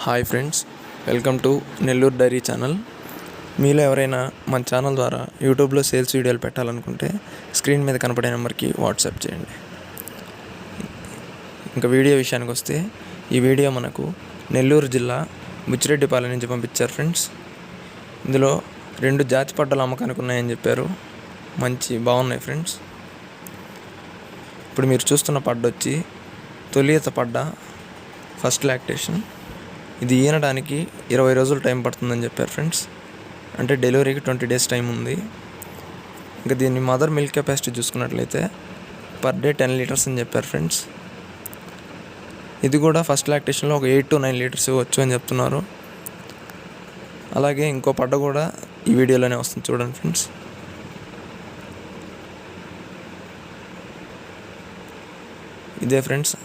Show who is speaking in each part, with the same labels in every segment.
Speaker 1: Hi friends, welcome to Nellore dairy channel. మీలో ఎవరైనా మన ఛానల్ ద్వారా యూట్యూబ్లో సేల్స్ వీడియోలు పెట్టాలనుకుంటే స్క్రీన్ మీద కనపడే నెంబర్కి వాట్సాప్ చేయండి. ఇంకా వీడియో విషయానికి వస్తే, ఈ వీడియో మనకు నెల్లూరు జిల్లా బుచ్చిరెడ్డిపాలెం నుంచి పంపించారు ఫ్రెండ్స్. ఇందులో 2 జాతి పడ్డలు అమ్మకానికి ఉన్నాయని చెప్పారు. బాగున్నాయి ఫ్రెండ్స్. ఇప్పుడు మీరు చూస్తున్న పడ్డ వచ్చి తొలియత పడ్డ, ఫస్ట్ లాక్టేషన్. ఇది ఈనడానికి 20 రోజులు టైం పడుతుందని చెప్పారు ఫ్రెండ్స్. అంటే డెలివరీకి 20 డేస్ టైం ఉంది. ఇంకా దీన్ని మదర్ మిల్క్ కెపాసిటీ చూసుకున్నట్లయితే పర్ డే 10 లీటర్స్ అని చెప్పారు ఫ్రెండ్స్. ఇది కూడా ఫస్ట్ లాక్టేషన్లో ఒక 8 to 9 లీటర్స్ ఇవ్వచ్చు అని చెప్తున్నారు. అలాగే ఇంకో పడ్డ కూడా ఈ వీడియోలోనే వస్తుంది, చూడండి ఫ్రెండ్స్. ఇదే ఫ్రెండ్స్.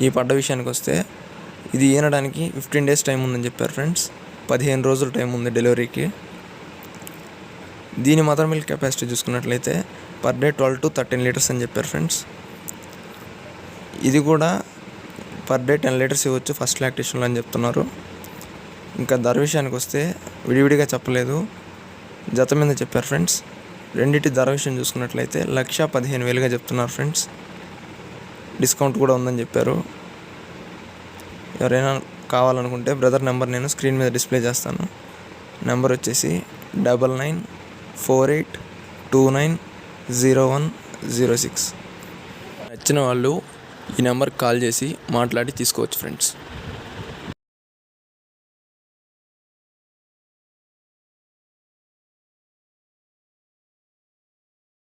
Speaker 1: ఈ పడ్డ విషయానికి వస్తే, ఇది ఈనడానికి 15 డేస్ టైం ఉందని చెప్పారు ఫ్రెండ్స్. 15 రోజులు టైం ఉంది డెలివరీకి. దీని మదర్ మిల్క్ కెపాసిటీ చూసుకున్నట్లయితే పర్ డే 12 to 13 లీటర్స్ అని చెప్పారు ఫ్రెండ్స్. ఇది కూడా పర్ డే 10 లీటర్స్ ఇవ్వచ్చు ఫస్ట్ లాక్టేషన్లో అని చెప్తున్నారు. ఇంకా ధర విషయానికి వస్తే విడివిడిగా చెప్పలేదు, జత మీద చెప్పారు ఫ్రెండ్స్. రెండింటి ధర విషయం చూసుకున్నట్లయితే 1,15,000గా చెప్తున్నారు ఫ్రెండ్స్. డిస్కౌంట్ కూడా ఉందని చెప్పారు. ఎవరైనా కావాలనుకుంటే బ్రదర్ నెంబర్ నేను స్క్రీన్ మీద డిస్ప్లే చేస్తాను. నెంబర్ వచ్చేసి 9948290106. నచ్చిన వాళ్ళు ఈ నెంబర్కి కాల్ చేసి మాట్లాడి తీసుకోవచ్చు ఫ్రెండ్స్.